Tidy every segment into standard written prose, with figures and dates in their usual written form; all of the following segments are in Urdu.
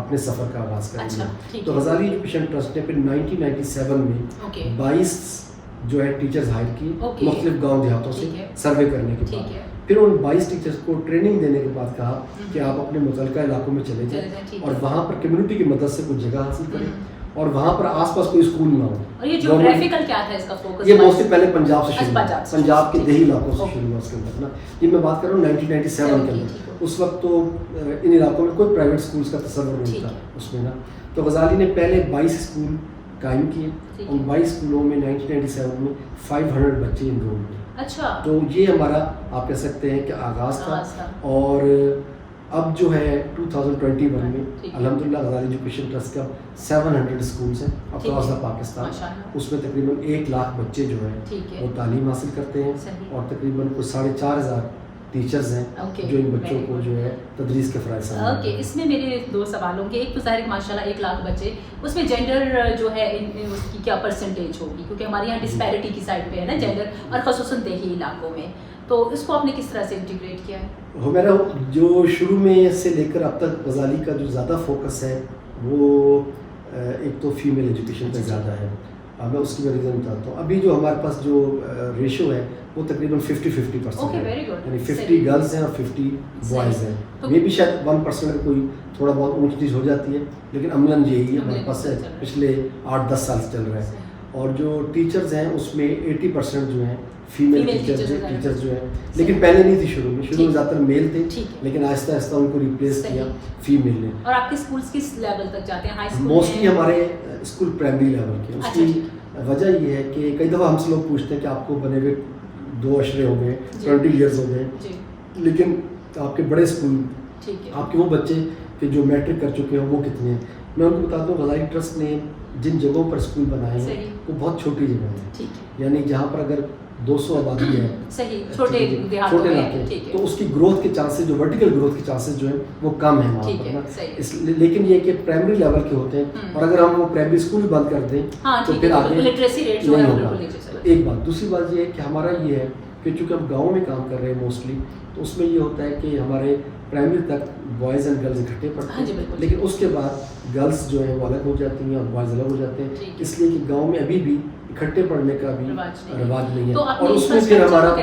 اپنے سفر کا آغاز کریں اچھا، گے. تو غزالی ایجوکیشن ٹرسٹ نے پھر 1997 میں 22 جو ہے ٹیچرز ہائر کی مختلف گاؤں دیہاتوں سے سروے کرنے کے بعد. پھر ان 22 ٹیچرز کو ٹریننگ دینے کے بعد کہا کہ آپ اپنے متعلقہ علاقوں میں چلے جائیں اور وہاں پر کمیونٹی کی مدد سے کچھ جگہ حاصل کریں اور وہاں پر آس پاس کوئی اسکول نہ ہو. اور یہ جغرافیکل کیا تھا اس کا فوکس؟ یہ موسٹلی پہلے پنجاب سے شروع ہوا, پنجاب کے دیہی علاقوں سے شروع ہوا اس کے اندر نا. یہ میں بات کر رہا ہوں 1997 کے اندر. اس وقت تو ان علاقوں میں کوئی پرائیویٹ اسکولس کا تصور نہیں تھا اس میں نا. تو غزالی نے پہلے 22 اسکول قائم کیے. ان 22 اسکولوں میں 1997 میں 500 بچے انرول ہوئے. اچھا, تو یہ ہمارا آپ کہہ سکتے ہیں کہ آغاز تھا. اور اب جو ہے 2021 میں الحمدللہ غزالی ایجوکیشن ٹرسٹ کا 700 اسکولس ہیں اکراس دا پاکستان. اس میں تقریباً 1 لاکھ بچے جو ہیں وہ تعلیم حاصل کرتے ہیں اور تقریباً کوئی 4,500 ٹیچرز ہیں جو ان بچوں کو جو ہے تدریس کے فرائض ہیں. اوکے, اس میں میرے 2 سوال ہوں گے. ایک تو ظاہر ماشاءاللہ 1 لاکھ بچے, اس میں جینڈر جو ہے اس کی کیا پرسنٹیج ہوگی؟ کیونکہ ہمارے یہاں ڈسپیرٹی کی سائڈ پہ ہے نا جینڈر, اور خصوصاً دیہی علاقوں میں. تو اس کو آپ نے کس طرح سے انٹیگریٹ کیا ہے؟ میرا جو شروع میں سے لے کر اب تک غزالی کا جو زیادہ فوکس ہے وہ ایک تو فیمیل ایجوکیشن پہ زیادہ ہے. میں اس کی ریزن بتاتا ہوں. ابھی جو ہمارے پاس جو ریشو ہے وہ تقریباً 50-50% ہے, یعنی 50 گرلز ہیں اور 50 بوائز ہیں. یہ بھی شاید 1% اگر کوئی تھوڑا بہت اونچ نیچ ہو جاتی ہے, لیکن عملاً یہی ہمارے پاس پچھلے 8-10 سال سے چل رہا ہے. اور جو ٹیچرز ہیں اس میں 80% جو ہیں فیمیل ٹیچرز جو ہیں, لیکن پہلے نہیں تھی شروع میں زیادہ تر میل تھے, لیکن آہستہ آہستہ ان کو ریپلیس کیا فیمیل نے. اور آپ کے اسکولس کس لیول تک جاتے ہیں؟ ہائی اسکول موسٹلی ہمارے اسکول پرائمری لیول کے. اس کی وجہ یہ ہے کہ کئی دفعہ ہم سے لوگ پوچھتے ہیں کہ آپ کو بنے ہوئے 2 عشرے ہو گئے, 20 ایئرز ہو گئے, لیکن آپ کے بڑے اسکول آپ کے وہ بچے کہ جو میٹرک کر چکے ہیں وہ کتنے ہیں؟ میں ان کو بتاتا ہوں غزالی ٹرسٹ نے جن جگہوں پر اسکول بنائے ہیں وہ بہت چھوٹی جگہ ہیں, یعنی جہاں پر اگر 200 آبادی ہے, چھوٹے علاقے, تو اس کی گروتھ کے چانسز, جو ورٹیکل گروتھ کے چانسز جو ہیں وہ کم ہیں وہاں پر نا. لیکن یہ کہ پرائمری لیول کے ہوتے ہیں, اور اگر ہم وہ پرائمری اسکول بھی بند کر دیں تو پھر آگے نہیں ہوگا. ایک بات. دوسری بات یہ ہے کہ ہمارا یہ ہے کہ چونکہ ہم گاؤں میں کام کر رہے ہیں موسٹلی, تو اس میں یہ ہوتا ہے کہ ہمارے پرائمری تک بوائز اینڈ گرلز اکٹھے پڑھتے ہیں, لیکن اس کے بعد گرلز جو ہیں وہ الگ ہو جاتی ہیں اور بوائز الگ ہو جاتے ہیں, اس لیے کہ گاؤں میں ابھی بھی اکٹھے پڑھنے کا بھی رواج نہیں ہے. اور اس میں پھر ہمارا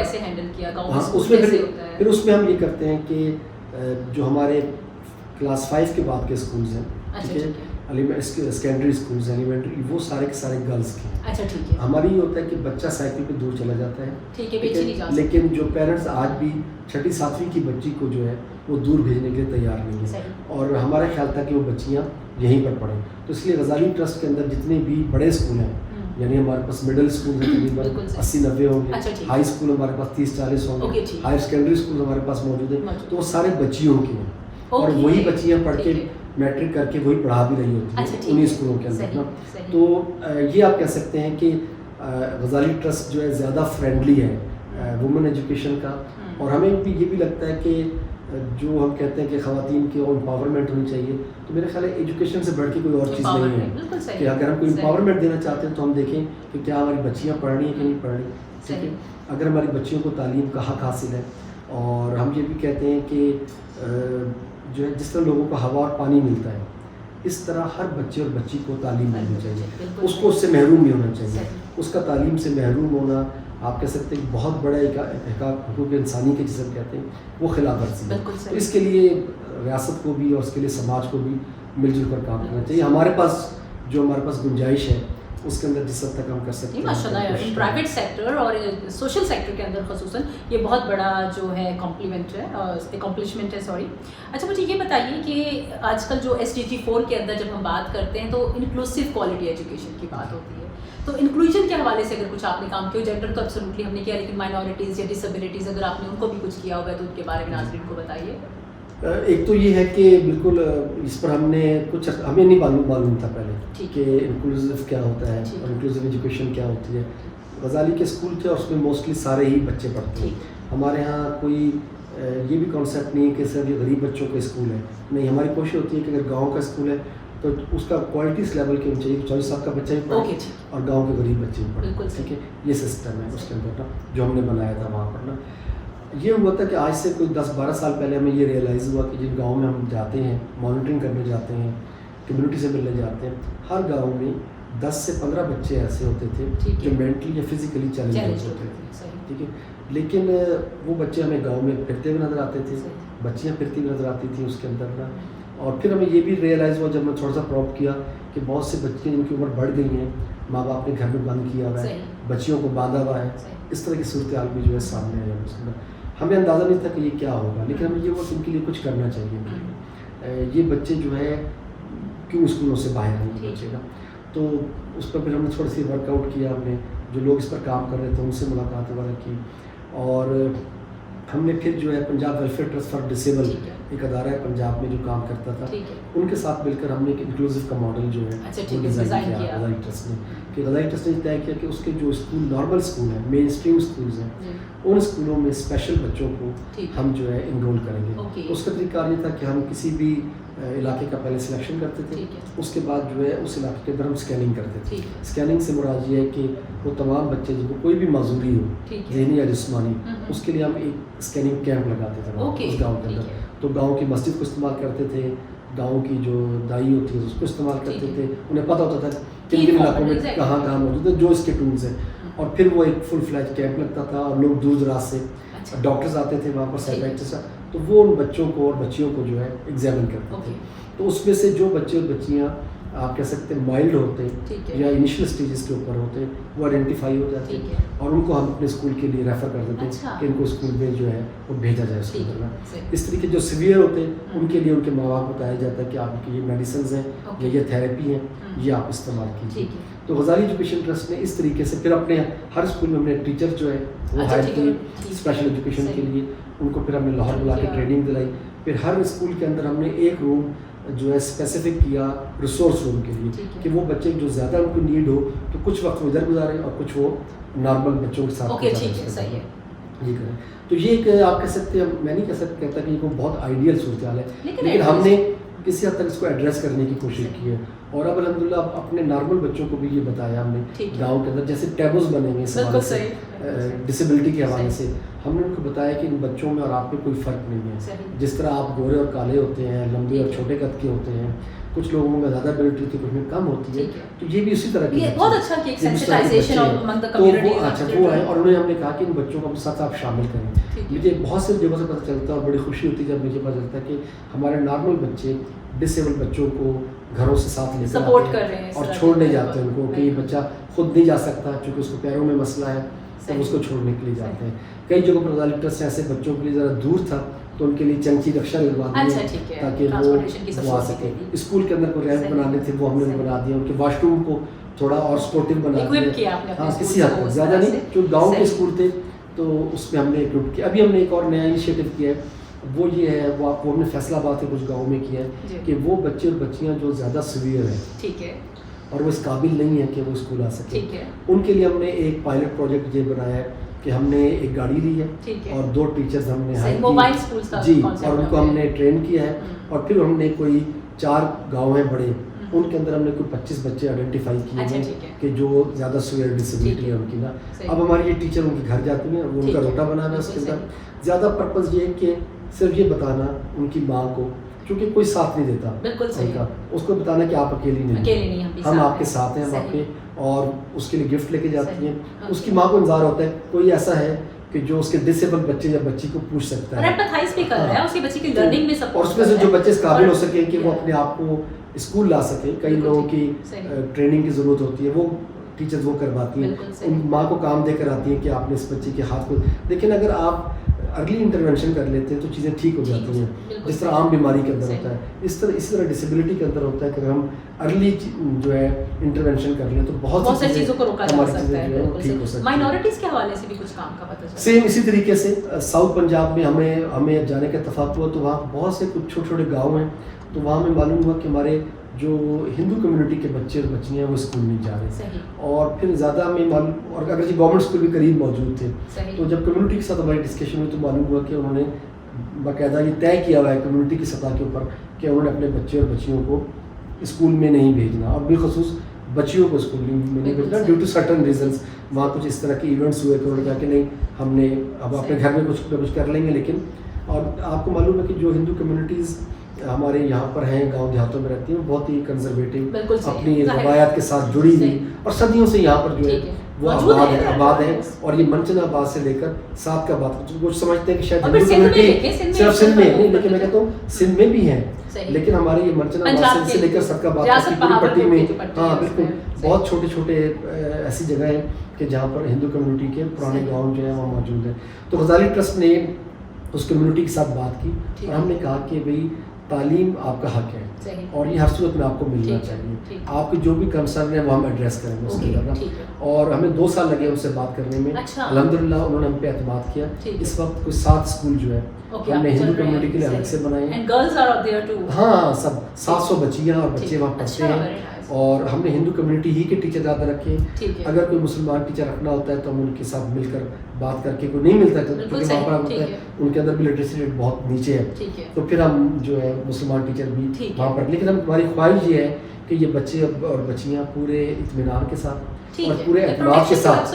پھر اس میں ہم یہ کرتے ہیں کہ جو ہمارے کلاس 5 کے بعد کے اسکولز ہیں, ٹھیک ہے, سیکنڈری اسکولز ایلیمنٹری, وہ سارے کے سارے گرلز کے ہیں. اچھا ٹھیک ہے. ہماری یہ ہوتا ہے کہ بچہ سائیکل پہ دور چلا جاتا ہے, ٹھیک ہے, لیکن جو پیرنٹس آج بھی 6ٹھی 7ویں کی بچی کو جو ہے وہ دور بھیجنے کے لیے تیار نہیں ہے, اور ہمارا خیال تھا کہ وہ بچیاں یہیں پر پڑھیں. تو اس لیے غزالی ٹرسٹ کے اندر جتنے بھی بڑے اسکول ہیں, یعنی ہمارے پاس مڈل اسکول ہیں تقریباً 80-90 ہوں گے, ہائی اسکول ہمارے پاس 30-40 ہوں گے, ہائر سیکنڈری اسکول ہمارے پاس موجود ہیں, تو وہ سارے بچیوں کے ہیں, اور وہی بچیاں پڑھ کے میٹرک کر کے وہی پڑھا بھی رہی ہوتی ہیں انہیں اسکولوں کے اندر نا. تو یہ آپ کہہ سکتے ہیں کہ غزالی ٹرسٹ جو ہے زیادہ فرینڈلی ہے وومن ایجوکیشن کا. اور ہمیں بھی یہ بھی لگتا ہے کہ جو ہم کہتے ہیں کہ خواتین کی امپاورمنٹ ہونی چاہیے, تو میرے خیال ہے ایجوکیشن سے بڑھ کے کوئی اور چیز نہیں ہے کہ اگر ہم کوئی امپاورمنٹ دینا چاہتے ہیں تو ہم دیکھیں کہ کیا ہماری بچیاں پڑھ رہی ہیں کہ نہیں پڑھ رہی. ٹھیک ہے, اگر ہماری بچیوں کو تعلیم کا حق حاصل ہے, اور ہم یہ بھی کہتے ہیں کہ جو ہے جس طرح لوگوں کو ہوا اور پانی ملتا ہے, اس طرح ہر بچے اور بچی کو تعلیم ملنی چاہیے, اس کو اس سے محروم نہیں ہونا چاہیے. اس کا تعلیم سے محروم ہونا آپ کہہ سکتے ہیں کہ بہت بڑا ایک حقوق انسانی کے جسم کہتے ہیں وہ خلاف ورزی ہے. تو اس کے لیے ریاست کو بھی اور اس کے لیے سماج کو بھی مل جل کر کام کرنا چاہیے. ہمارے پاس گنجائش ہے اس کے اندر جس حد تک ہم کر سکتے ہیں. ماشاءاللہ پرائیویٹ سیکٹر اور سوشل سیکٹر کے اندر خصوصاً یہ بہت بڑا جو ہے اکمپلشمنٹ ہے. اچھا مجھے یہ بتائیے کہ آج کل جو SDG 4 کے اندر جب ہم بات کرتے ہیں تو انکلوسیو کوالٹی ایجوکیشن کی بات ہوتی ہے, تو انکلوژن کے حوالے سے اگر کچھ آپ نے کام کیا, جینڈر تو ایبسولوٹلی ہم نے کیا, لیکن مائنورٹیز یا ڈسیبلٹیز اگر آپ نے ان کو بھی کچھ کیا ہوگا تو ان کے بارے میں ناظرین کو بتائیے. ایک تو یہ ہے کہ بالکل اس پر ہم نے ہمیں نہیں معلوم تھا پہلے کہ انکلوزیو کیا ہوتا ہے اور انکلوزیو ایجوکیشن کیا ہوتی ہے. غزالی کے اسکول تھے اور اس میں موسٹلی سارے ہی بچے پڑھتے ہیں. ہمارے ہاں کوئی یہ بھی کانسیپٹ نہیں ہے کہ صرف یہ غریب بچوں کا اسکول ہے, نہیں. ہماری کوشش ہوتی ہے کہ اگر گاؤں کا اسکول ہے تو اس کا کوالٹی اس لیول کی ہونی چاہیے کہ 24 سال کا بچہ بھی پڑھے اور گاؤں کے غریب بچے بھی پڑھے. ٹھیک ہے, یہ سسٹم ہے اس کے اندر نا جو ہم نے بنایا تھا وہاں پر نا. یہ ہوا تھا کہ آج سے کوئی 10-12 سال پہلے ہمیں یہ ریئلائز ہوا کہ جن گاؤں میں ہم جاتے ہیں، مانیٹرنگ کرنے جاتے ہیں، کمیونٹی سے ملنے جاتے ہیں، ہر گاؤں میں 10 سے 15 بچے ایسے ہوتے تھے جو مینٹلی یا فزیکلی چیلنج ہوتے تھے، ٹھیک ہے. لیکن وہ بچے ہمیں گاؤں میں پھرتے ہوئے نظر آتے تھے، بچیاں پھرتی ہوئی نظر آتی تھیں اس کے اندر نا. اور پھر ہمیں یہ بھی ریئلائز ہوا جب میں تھوڑا سا پراپ کیا کہ بہت سے بچے جن کی عمر بڑھ گئی ہیں، ماں باپ نے گھر میں بند کیا ہوا ہے، بچیوں کو باندھا ہوا ہے، اس طرح کی صورتحال بھی جو ہے سامنے آئی اس کے اندر. ہمیں اندازہ نہیں تھا کہ یہ کیا ہوگا، لیکن ہمیں یہ ہوا کہ ان کے لیے کچھ کرنا چاہیے. یہ بچے جو ہے کیوں اسکولوں سے باہر ہیں بچے کا. تو اس پر پھر ہم نے تھوڑا سی ورک آؤٹ کیا، ہم نے جو لوگ اس پر کام کر رہے تھے ان سے ملاقات وغیرہ کی، اور ہم نے پھر جو ہے Punjab welfare trust for disable ایک ادارہ ہے پنجاب میں جو کام کرتا تھا، ان کے ساتھ مل کر ہم نے ایک انکلوسیو کا ماڈل جو ہے وہ ڈیزائن کیا غذائی ٹرسٹ نے. کہ غذائی ٹرسٹ نے طے کیا کہ اس کے جو اسکول نارمل اسکول ہیں، مین اسٹریم اسکولز ہیں، ان اسکولوں میں اسپیشل بچوں کو ہم جو ہے انرول کریں گے. اس کا طریقہ یہ تھا کہ ہم کسی بھی علاقے کا پہلے سلیکشن کرتے تھے، اس کے بعد جو ہے اس علاقے کے اندر ہم اسکیننگ کرتے تھے. اسکیننگ سے مراد یہ ہے کہ وہ تمام بچے جن کو کوئی بھی معذوری ہو ذہنی یا جسمانی، اس کے لیے ہم ایک اسکیننگ کیمپ لگاتے تھے اس گاؤں کے اندر. تو گاؤں کی مسجد کو استعمال کرتے تھے، گاؤں کی جو دائی ہوتی ہے اس کو استعمال کرتے تھے، انہیں پتہ ہوتا تھا کن کن علاقوں میں کہاں کہاں موجود ہے جو اس کے ٹولز ہیں. اور پھر وہ ایک فل فلیج کیمپ لگتا تھا اور لوگ دور دراز سے ڈاکٹرز آتے تھے وہاں پر، سائیکیٹرسٹ، تو وہ ان بچوں کو اور بچیوں کو جو ہے ایگزامن کرتے تھے. تو اس میں سے جو بچے اور بچیاں آپ کہہ سکتے ہیں مائلڈ ہوتے ہیں یا انیشیل اسٹیجز کے اوپر ہوتے ہیں، وہ آئیڈینٹیفائی ہو جاتے ہیں اور ان کو ہم اپنے اسکول کے لیے ریفر کر دیتے ہیں کہ ان کو اسکول میں جو ہے وہ بھیجا جائے اس کے اندر. اس طریقے جو سیویئر ہوتے ہیں ان کے لیے ان کے ماں باپ کو بتایا جاتا ہے کہ آپ کی یہ میڈیسنز ہیں یا یہ تھیراپی ہیں، یہ آپ استعمال کیجیے. تو غزالی ایجوکیشن ٹرسٹ نے اس طریقے سے پھر اپنے ہر اسکول میں ہم نے ٹیچر جو ہے وہ ہائر کی اسپیشل ایجوکیشن کے لیے، ان کو پھر ہم نے لاہور بلا کے ٹریننگ دلائی. پھر ہر اسکول کے اندر ہم نے ایک روم جو ہے اسپیسیفک کیا ریسورس روم کے لیے کہ وہ بچے جو زیادہ ان کو نیڈ ہو تو کچھ وقت وہ ادھر گزاریں اور کچھ وہ نارمل بچوں کے ساتھ یہ کریں. تو یہ ایک آپ کہہ سکتے ہیں، میں نہیں کہتا کہ یہ کوئی بہت آئیڈیل صورتحال ہے، لیکن ہم نے کسی حد تک اس کو ایڈریس کرنے کی کوشش کی ہے. اور اب الحمدللہ اپنے نارمل بچوں کو بھی یہ بتایا ہم نے گاؤں کے اندر، جیسے ٹیبوز بنے ہوئے اس حوالے سے ڈسیبلٹی کے حوالے سے ہم نے ان کو بتایا کہ ان بچوں میں اور آپ میں کوئی فرق نہیں ہے. جس طرح آپ گورے اور کالے ہوتے ہیں، لمبے اور چھوٹے قد کے ہوتے ہیں، کچھ لوگوں میں زیادہ ایبلٹی ہوتی ہے، کچھ میں کم ہوتی ہے، تو یہ بھی اسی طرح کی بہت اچھا کہ سینسٹائزیشن امنگ دی کمیونٹی. اچھا وہ ہے، اور انہیں ہم نے کہا کہ ان بچوں کو ساتھ آپ شامل کریں. مجھے بہت سے جگہوں سے پتہ چلتا ہے اور بڑی خوشی ہوتی ہے جب مجھے پتہ چلتا ہے کہ ہمارے نارمل بچے ڈسیبل بچوں کو گھروں سے ساتھ لے کر اور چھوڑنے جاتے ہیں ان کو کہ یہ بچہ خود نہیں جا سکتا چونکہ اس کو پیروں میں مسئلہ ہے، تو اس کو چھوڑنے کے لیے جاتے ہیں. کئی جگہوں پر غزالی ٹرسٹ سے ایسے بچوں کے لیے ذرا دور تھا تو ان کے لیے چنچی رکشا لگوا دی تاکہ وہ آ سکے. اسکول کے اندر کوئی ریمپ بنانے تھے وہ ہم نے بنا دیا، ان کے واش روم کو تھوڑا اور سپورٹو بنا دیا. ہاں کسی حد تک زیادہ نہیں، جو گاؤں کے اسکول تھے تو اس میں ہم نے اکوپ کیا. ابھی ہم نے ایک اور نیا انیشیٹو کیا ہے، وہ یہ ہے، وہ ہم نے فیصلہ آباد کے کچھ گاؤں میں کیا ہے کہ وہ بچے اور بچیاں جو زیادہ سیویئر ہیں اور وہ اس قابل نہیں ہے کہ وہ اسکول آ سکے، ان کے لیے ہم نے ایک پائلٹ پروجیکٹ یہ بنایا ہے کہ ہم نے ایک گاڑی لی ہے اور 2 ٹیچرز ہم نے ہائر کی جی، اور ان کو ہم نے ٹرین کیا ہے. اور پھر ہم نے کوئی 4 گاؤں ہیں بڑے، ان کے اندر ہم نے کوئی 25 بچے آئیڈینٹیفائی کیے ہیں کہ جو زیادہ سویئر ڈسیبلٹی ہے ان کی نا. اب ہماری یہ ٹیچر ان کے گھر جاتی ہیں، وہ ان کا روٹا بنا ہے اس کے اندر. زیادہ پرپز یہ ہے کہ صرف یہ بتانا ان کی ماں کو، کیونکہ کوئی ساتھ نہیں دیتا ان کا، اس کو بتانا کہ آپ اکیلی نہیں، ہم آپ کے ساتھ ہیں، ہم آپ کے، اور اس کے لیے گفٹ لے کے جاتی ہیں. اس کی ماں کو انتظار ہوتا ہے کوئی ایسا ہے کہ جو اس کے ڈسیبل بچے یا بچی کو پوچھ سکتا ہے اور اس میں سے جو بچے اس قابل ہو سکیں کہ وہ اپنے آپ کو اسکول لا سکیں. کئی لوگوں کی ٹریننگ کی ضرورت ہوتی ہے، وہ ٹیچرز وہ کرواتی ہیں، ان ماں کو کام دے کر آتی ہیں کہ آپ نے اس بچے کے ہاتھ کو. لیکن اگر آپ ارلی انٹرونشن کر لیتے ہیں تو چیزیں ٹھیک ہو جاتی ہیں، جس طرح عام بیماری کے اندر ہوتا ہے اسی طرح ڈسیبلٹی کے اندر ہوتا ہے کہ اگر ہم ارلی جو ہے انٹرونشن کر لیں تو بہت سی چیزوں کو روکا جا سکتا ہے. ٹھیک ہو سکتا ہے. مائنورٹیز کے حوالے سے بھی کچھ کام کا پتہ چلا. سیم اسی طریقے سے ساؤتھ پنجاب میں ہمیں جانے کا اتفاق ہوا تو وہاں بہت سے کچھ چھوٹے چھوٹے گاؤں ہیں، تو وہاں ہمیں معلوم ہوا کہ ہمارے جو ہندو کمیونٹی کے بچے اور بچیاں ہیں وہ اسکول نہیں جا رہے. اور پھر زیادہ ہمیں معلوم، اور اگرچہ گورنمنٹ اسکول بھی قریب موجود تھے، تو جب کمیونٹی کے ساتھ ہماری ڈسکشن ہوئی تو معلوم ہوا کہ انہوں نے باقاعدہ یہ طے کیا ہوا ہے کمیونٹی کی سطح کے اوپر کہ انہوں نے اپنے بچے اور بچیوں کو اسکول میں نہیں بھیجنا. اور بالخصوص بچیوں کو اسکول میں نہیں بھیجنا ڈیو ٹو سرٹن ریزنس. وہاں کچھ اس طرح کے ایونٹس ہوئے کہ انہوں نے کہا کہ نہیں ہم نے اب اپنے گھر میں کچھ کر لیں گے. لیکن اور آپ کو معلوم ہے کہ جو ہندو کمیونٹیز ہمارے یہاں پر ہیں گاؤں دیہاتوں میں رہتی ہیں بہت ہی کنزرویٹو اپنی روایات کے ساتھ جڑی ہوئی اور صدیوں سے یہاں پر جو ہے وہ آباد ہیں. اور یہ منچن آباد سے لے کر ساتھ کا بات کچھ سمجھتے ہیں کہ شاید ہندو کمیونٹی صرف سندھ میں نہیں, لیکن میں کہتا ہوں سندھ میں بھی ہیں, لیکن ہماری یہ منچن آباد سے لے کر سب کا بات کی پوری پٹی میں ہاں بالکل بہت چھوٹے چھوٹے ایسی جگہیں ہیں کہ جہاں پر ہندو کمیونٹی کے پرانے گاؤں جو ہیں وہاں موجود ہیں. تو غزالی ٹرسٹ نے اس کمیونٹی کے ساتھ بات کی اور ہم نے کہا کہ بھئی تعلیم آپ کا حق ہے اور یہ ہر صورت میں آپ کو ملنا چاہیے. آپ کے جو بھی کنسرن ہیں وہ ہم ایڈریس کریں گے اس کے اندر. اور ہمیں 2 سال لگے ان سے بات کرنے میں. الحمدللہ انہوں نے ہم پہ اعتماد کیا. اس وقت کوئی 7 اسکول جو ہے ہم نے ہندو کمیونٹی کے لیے الگ سے بنائے ہیں. ہاں سب 700 بچیاں اور بچے وہاں پڑھتے ہیں اور ہم نے ہندو کمیونٹی ہی کے ٹیچر زیادہ رکھے. اگر کوئی مسلمان ٹیچر رکھنا ہوتا ہے تو ہم ان کے ساتھ مل کر بات کر کے کوئی نہیں ملتا ہے کیونکہ وہاں پر ہوتا ہے ان کے اندر بھی لٹریسی ریٹ بہت نیچے ہے تو پھر ہم جو ہے مسلمان ٹیچر بھی وہاں پر. لیکن ہماری خواہش یہ ہے کہ یہ بچے اور بچیاں پورے اطمینان کے ساتھ اور پورے اعتماد کے ساتھ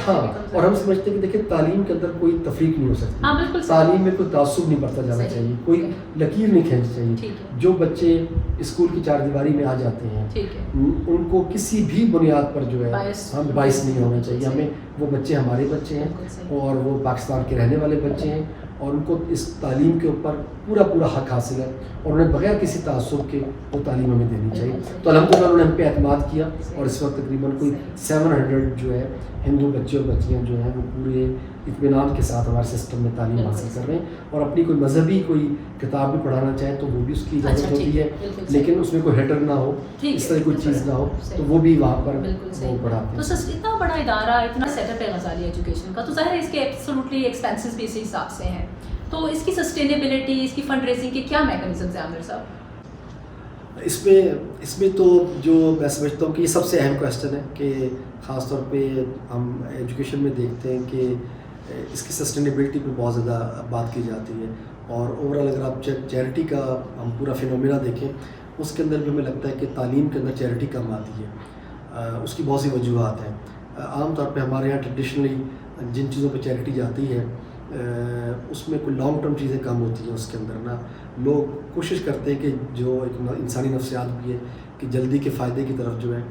ہاں. اور ہم سمجھتے ہیں کہ دیکھیں تعلیم کے اندر کوئی تفریق نہیں ہو سکتی. تعلیم میں کوئی تعصب نہیں برتا جانا چاہیے, کوئی لکیر نہیں کھینچنی چاہیے. جو بچے اسکول کی 4 دیواری میں آ جاتے ہیں ان کو کسی بھی بنیاد پر جو ہے ہم باعث نہیں ہونا چاہیے. ہمیں وہ بچے ہمارے بچے ہیں اور وہ پاکستان کے رہنے والے بچے ہیں اور ان کو اس تعلیم کے اوپر پورا حق حاصل ہے اور انہیں بغیر کسی تعصب کے وہ تعلیم ہمیں دینی چاہیے. تو الحمدللہ انہوں نے ہم پہ اعتماد کیا اور اس وقت تقریباً کوئی 700 جو ہے ہندو بچے اور بچیاں جو ہیں وہ پورے اطمینان کے ساتھ ہمارے سسٹم میں تعلیم حاصل کر رہے ہیں. اور اپنی کوئی مذہبی کوئی کتاب بھی پڑھانا چاہیں تو وہ بھی اس کی اجازت ہوتی ہے, لیکن اس میں کوئی ہیڈر نہ ہو, اس طرح کوئی چیز نہ ہو, تو وہ بھی وہاں پر وہ پڑھاتے ہیں. تو اتنا بڑا ادارہ, اتنا سیٹ اپ ہے غزالی ایجوکیشن کا, تو ظاہر ہے اس کے ایبسولوٹلی ایکسپینسز بھی اسی حساب سے ہیں. تو اس کی سسٹینیبلٹی, اس کی فنڈ ریزنگ کے کیا میکانزمز ہیں عامر صاحب؟ اس میں تو جو میں سمجھتا ہوں کہ یہ سب سے اہم کویسچن ہے کہ خاص طور پہ ہم ایجوکیشن میں دیکھتے ہیں کہ اس کی سسٹینیبلٹی پہ بہت زیادہ بات کی جاتی ہے. اور اوورآل اگر آپ چیریٹی کا ہم پورا فینومینا دیکھیں اس کے اندر بھی ہمیں لگتا ہے کہ تعلیم کے اندر چیریٹی کم آتی ہے. اس کی بہت سی وجوہات ہیں. عام طور پہ ہمارے یہاں ٹریڈیشنلی جن چیزوں پہ چیریٹی جاتی ہے اس میں کوئی لانگ ٹرم چیزیں کم ہوتی ہیں. اس کے اندر نا لوگ کوشش کرتے ہیں کہ جو ایک انسانی نفسیات بھی ہے کہ جلدی کے فائدے کی طرف جو ہے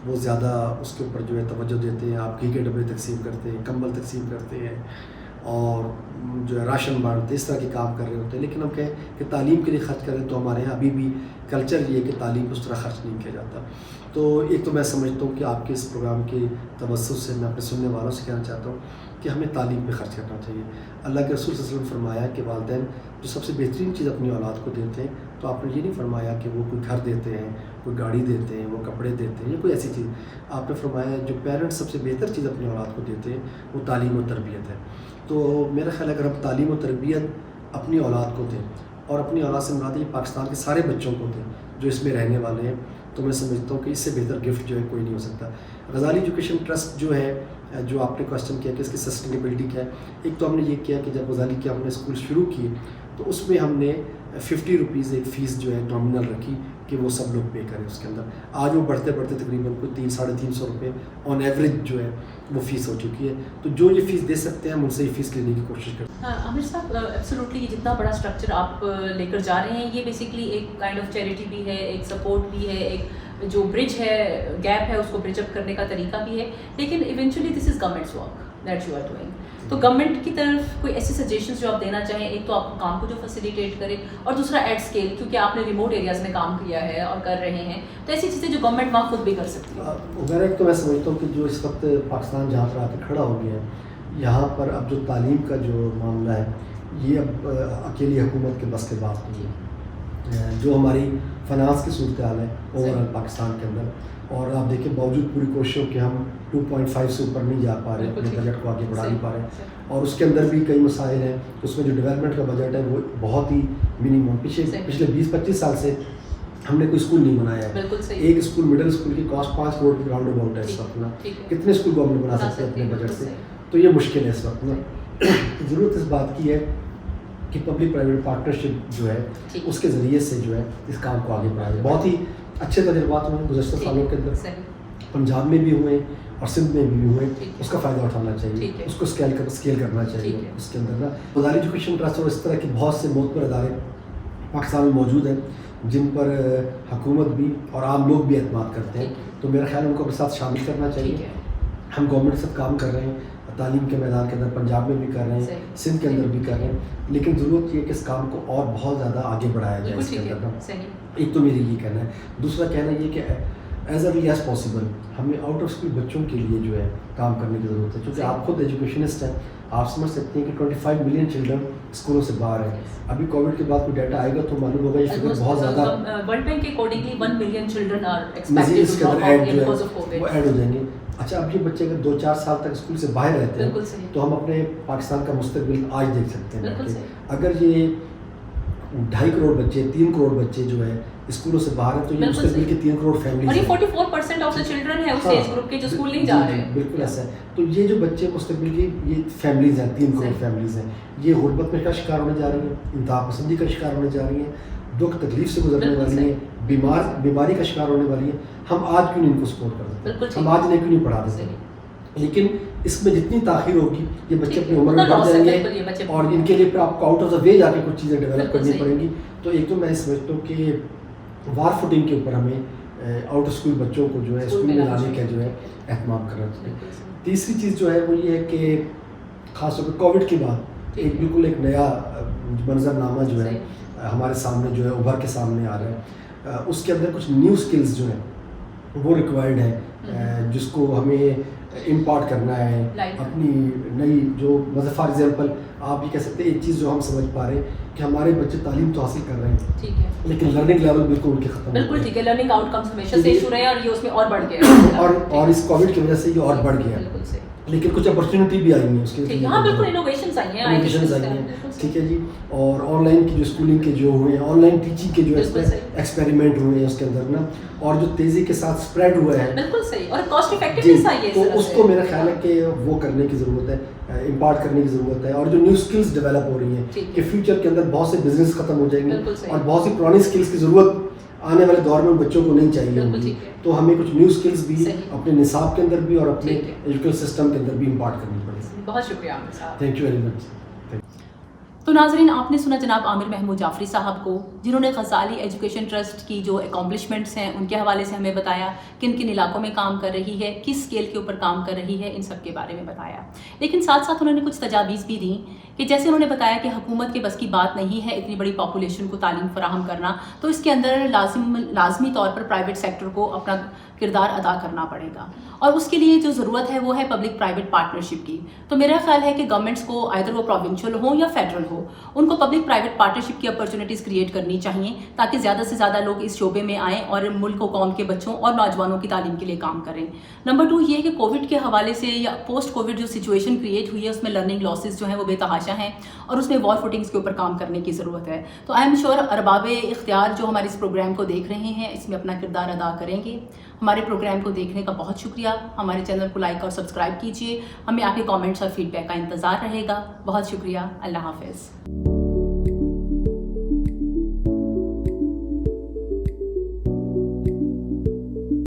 وہ زیادہ اس کے اوپر جو ہے توجہ دیتے ہیں. آپ گھی کے ڈبے تقسیم کرتے ہیں, کمبل تقسیم کرتے ہیں اور جو ہے راشن بانٹتے, اس طرح کے کام کر رہے ہوتے ہیں. لیکن ہم کہیں کہ تعلیم کے لیے خرچ کریں تو ہمارے یہاں ابھی بھی کلچر یہ ہے کہ تعلیم اس طرح خرچ نہیں کیا جاتا. تو ایک تو میں سمجھتا ہوں کہ آپ کے اس پروگرام کے توسط سے میں اپنے سننے والوں سے کہنا چاہتا ہوں کہ ہمیں تعلیم پہ خرچ کرنا چاہیے. اللہ کے رسول صلی اللہ علیہ وسلم فرمایا کہ والدین جو سب سے بہترین چیز اپنی اولاد کو دیتے ہیں, تو آپ نے یہ نہیں فرمایا کہ وہ کوئی گھر دیتے ہیں, کوئی گاڑی دیتے ہیں, وہ کپڑے دیتے ہیں یا کوئی ایسی چیز. آپ نے فرمایا جو پیرنٹس سب سے بہتر چیز اپنی اولاد کو دیتے ہیں وہ تعلیم و تربیت ہے. تو میرا خیال ہے اگر ہم تعلیم و تربیت اپنی اولاد کو دیں اور اپنی اولاد سے مراد یہ پاکستان کے سارے بچوں کو دیں جو اس میں رہنے والے ہیں, تو میں سمجھتا ہوں کہ اس سے بہتر گفٹ جو ہے کوئی نہیں ہو سکتا. غزالی ایجوکیشن ٹرسٹ جو ہے, جو آپ نے کویسچن کیا کہ اس کی سسٹینیبلٹی کیا ہے, ایک تو ہم نے یہ کیا کہ جب غزالی کے ہم نے اسکول شروع کیے تو اس میں ہم نے 50 روپیز ایک فیس جو ہے نامنل رکھی کہ وہ سب لوگ پے کریں اس کے اندر. آج وہ بڑھتے تقریباً کوئی 300-350 روپے آن ایوریج جو ہے وہ فیس ہو چکی ہے. تو جو یہ فیس دے سکتے ہیں ہم ان سے یہ فیس لینے کی کوشش کرتے ہیں. عامر صاحب ایبسولوٹلی یہ جتنا بڑا اسٹرکچر آپ لے کر جا رہے ہیں یہ بیسکلی ایک کائنڈ آف چیریٹی بھی ہے, ایک سپورٹ بھی ہے, ایک جو برج ہے, گیپ ہے, اس کو برج اپ کرنے کا طریقہ بھی ہے. لیکن eventually this is governments work that you are doing. تو گورنمنٹ کی طرف کوئی ایسی سجیشنز جو آپ دینا چاہیں, ایک تو آپ کام کو جو فیسیلیٹیٹ کرے اور دوسرا ایٹ اسکیل, کیونکہ آپ نے ریموٹ ایریاز میں کام کیا ہے اور کر رہے ہیں, تو ایسی چیزیں جو گورنمنٹ وہاں خود بھی کر سکتی ہے. میرا ایک تو میں سمجھتا ہوں کہ جو اس وقت پاکستان جہاں پر آ کے کھڑا ہو گیا ہے, یہاں پر اب جو تعلیم کا جو معاملہ ہے یہ اب اکیلی حکومت کے بس کے بات نہیں ہے. جو ہماری فنانس کی صورتحال ہے اوورآل پاکستان کے اندر, اور آپ دیکھیں باوجود پوری کوششوں کہ ہم 2.5 سے اوپر نہیں جا پا رہے, اپنے بجٹ کو آگے بڑھا نہیں پا رہے, اور اس کے اندر بھی کئی مسائل ہیں. اس میں جو ڈیولپمنٹ کا بجٹ ہے وہ بہت ہی منیمم, پچھلے 20-25 سال سے ہم نے کوئی اسکول نہیں بنایا ہے. ایک اسکول مڈل اسکول کی کاسٹ 5 کروڑ کے راؤنڈ اباؤٹ ہے اس وقت نا. کتنے اسکول گورنمنٹ بنا سکتے ہیں اپنے بجٹ سے؟ تو یہ مشکل ہے اس وقت نا. ضرورت اس بات کی ہے کہ پبلک پرائیویٹ پارٹنرشپ جو ہے اس کے ذریعے سے جو ہے اس کام کو آگے بڑھایا جائے. بہت ہی اچھے تجربات ہوئے گزشتہ سالوں کے اندر، پنجاب میں بھی ہوئے اور سندھ میں بھی ہوئے، اس کا فائدہ اٹھانا چاہیے، اس کو اسکیل کرنا چاہیے. اس کے اندر نا وزارت ایجوکیشن ٹرسٹ اور اس طرح کے بہت سے معتبر ادارے پاکستان میں موجود ہیں جن پر حکومت بھی اور عام لوگ بھی اعتماد کرتے ہیں. تو میرا خیال ہے ان کو اپنے ساتھ شامل کرنا چاہیے. ہم گورنمنٹ کے ساتھ کام کر رہے ہیں تعلیم کے میدان کے اندر، پنجاب میں بھی کر رہے ہیں، سندھ کے اندر بھی کر رہے ہیں، لیکن ضرورت یہ ہے کہ اس کام کو اور بہت زیادہ آگے بڑھایا جائے اس کے اندر نا. ایک تو میری یہ کہنا ہے. دوسرا کہنا یہ کہ ایز ارلی ایز پاسبل ہمیں آؤٹ آف اسکول بچوں کے لیے جو ہے کام کرنے کی ضرورت ہے، کیونکہ آپ خود ایجوکیشنسٹ ہیں، آپ سمجھ سکتے ہیں کہ 25 ملین چلڈرن اسکولوں سے باہر ہیں. ابھی کووڈ کے بعد کوئی ڈیٹا آئے گا تو معلوم ہوگا یہ فگر بہت زیادہ ورلڈ بینک کے اکارڈنگلی 1 ملین چلڈرن آر مزید اس ایکسپیکٹڈ کے ٹو اندر ڈراپ ایڈ جو بیکاز آف ہے کووڈ. وہ ایڈ ہو جائیں گے. اچھا اب یہ بچے اگر 2-4 سال تک اسکول سے باہر رہتے ہیں تو ہم اپنے پاکستان کا مستقبل آج دیکھ سکتے ہیں کہ اگر یہ 2.5 کروڑ بچے 3 کروڑ بچے جو ہے اسکولوں سے باہر ہیں تو یہ مستقبل کی 3 کروڑ فیملیز اور یہ 44% آف دی چلڈرن ہے اس ایج گروپ کے جو اسکول نہیں جا رہے ہیں. بالکل ایسا ہے. تو یہ جو بچے مستقبل کی یہ فیملیز ہیں 3 کروڑ فیملیز ہیں، یہ غربت میں کا شکار ہونے جا رہی ہیں، انتہا پسندی کا شکار ہونے جا رہی ہیں، دکھ تکلیف سے گزرنے والی ہیں، بیماری کا شکار ہونے والی ہیں. ہم آج کیوں نہیں ان کو سپورٹ کر سکتے؟ ہم آج انہیں کیوں نہیں پڑھا دیتے؟ لیکن اس میں جتنی تاخیر ہوگی یہ بچے اپنی عمر میں بڑھ جائیں گے اور ان کے لیے پھر آپ کو آؤٹ آف دا وے جا کے کچھ چیزیں ڈیولپ کرنی پڑیں گی. تو ایک تو میں سمجھتا ہوں کہ وار فوٹنگ کے اوپر ہمیں آؤٹ اسکول بچوں کو جو ہے اسکول میں لانے کا جو ہے اہتمام کرنا چاہیے. تیسری چیز جو ہے وہ یہ ہے کہ خاص طور پہ کووڈ کے بعد ایک بالکل ایک نیا منظرنامہ جو ہے ہمارے سامنے جو ہے ابھر کے سامنے آ رہا ہے. اس کے اندر کچھ نیو اسکلز جو ہیں وہ ریکوائرڈ ہیں جس کو ہمیں امپارٹ کرنا ہے اپنی نئی جو مطلب فار ایگزامپل آپ یہ کہہ سکتے ہیں ایک چیز جو ہم سمجھ پا رہے ہیں کہ ہمارے بچے تعلیم تو حاصل کر رہے ہیں لیکن لرننگ لیول بالکل ان کے ختم بالکل ٹھیک ہے. لرننگ آؤٹ کمز ہمیشہ سے ایشو رہے ہیں اور یہ اس میں اور بڑھ گیا اور اس کووڈ کی وجہ سے یہ اور بڑھ گیا. لیکن کچھ اپرچونیٹی بھی آئی ہیں اس کے، ہاں بالکل انوویشنز آئی ہیں ٹھیک ہے جی. اور آن لائن کی جو اسکولنگ کے جو ہوئے ہیں، آن لائن ٹیچنگ کے جو ایکسپیریمنٹ ہوئے ہیں اس کے اندر نا، اور جو تیزی کے ساتھ اسپریڈ ہوا ہے بالکل صحیح اور کاسٹ افیکٹونیس آئی ہے، تو اس کو میرا خیال ہے کہ وہ کرنے کی ضرورت ہے، امپارٹ کرنے کی ضرورت ہے. اور جو نیو اسکلز ڈیولپ ہو رہی ہیں کہ فیوچر کے اندر بہت سے بزنس ختم ہو جائیں گے اور بہت سی پرانی اسکلز کی ضرورت آنے والے دور میں بچوں کو نہیں چاہیے ہوگی. تو ہمیں کچھ نیو اسکلز بھی اپنے نصاب کے اندر بھی اور اپنے ایجوکیشن سسٹم کے اندر بھی امپارٹ کرنی پڑے گی. بہت شکریہ عامر صاحب. Thank you very much. تو ناظرین آپ نے سنا جناب عامر محمود جعفری صاحب کو، جنہوں نے غزالی ایجوکیشن ٹرسٹ کی جو اکامپلشمنٹس ہیں ان کے حوالے سے ہمیں بتایا کن کن علاقوں میں کام کر رہی ہے، کس اسکیل کے اوپر کام کر رہی ہے، ان سب کے بارے میں بتایا. لیکن ساتھ ساتھ انہوں نے کچھ تجاویز بھی دیں کہ جیسے انہوں نے بتایا کہ حکومت کے بس کی بات نہیں ہے اتنی بڑی پاپولیشن کو تعلیم فراہم کرنا، تو اس کے اندر لازمی طور پر پرائیویٹ سیکٹر کو اپنا کردار ادا کرنا پڑے گا اور اس کے لیے جو ضرورت ہے وہ ہے پبلک پرائیویٹ پارٹنرشپ کی. تو میرا خیال ہے کہ گورنمنٹس کو آئدر وہ پروونشل ہو یا فیڈرل ہو، ان کو پبلک پرائیویٹ پارٹنرشپ کی اپرچونیٹیز کریٹ کرنی چاہیے تاکہ زیادہ سے زیادہ لوگ اس شعبے میں آئیں اور ملک و قوم کے بچوں اور نوجوانوں کی تعلیم کے لیے کام کریں. نمبر 2 یہ کہ کووڈ کے حوالے سے یا پوسٹ کووڈ جو سچویشن کریٹ ہوئی ہے اس میں لرننگ لاسز جو ہیں وہ بے تحاشا ہیں اور اس میں وار فوٹنگس کے اوپر کام کرنے کی ضرورت ہے. تو آئی ایم شیور ارباب اختیار جو ہمارے اس پروگرام کو دیکھ رہے ہیں اس میں اپنا کردار ادا کریں گے. ہمارے پروگرام کو دیکھنے کا بہت شکریہ. ہمارے چینل کو لائک اور سبسکرائب کیجیے. ہمیں آپ کے کامنٹس اور فیڈ بیک کا انتظار رہے گا. بہت شکریہ. اللہ حافظ.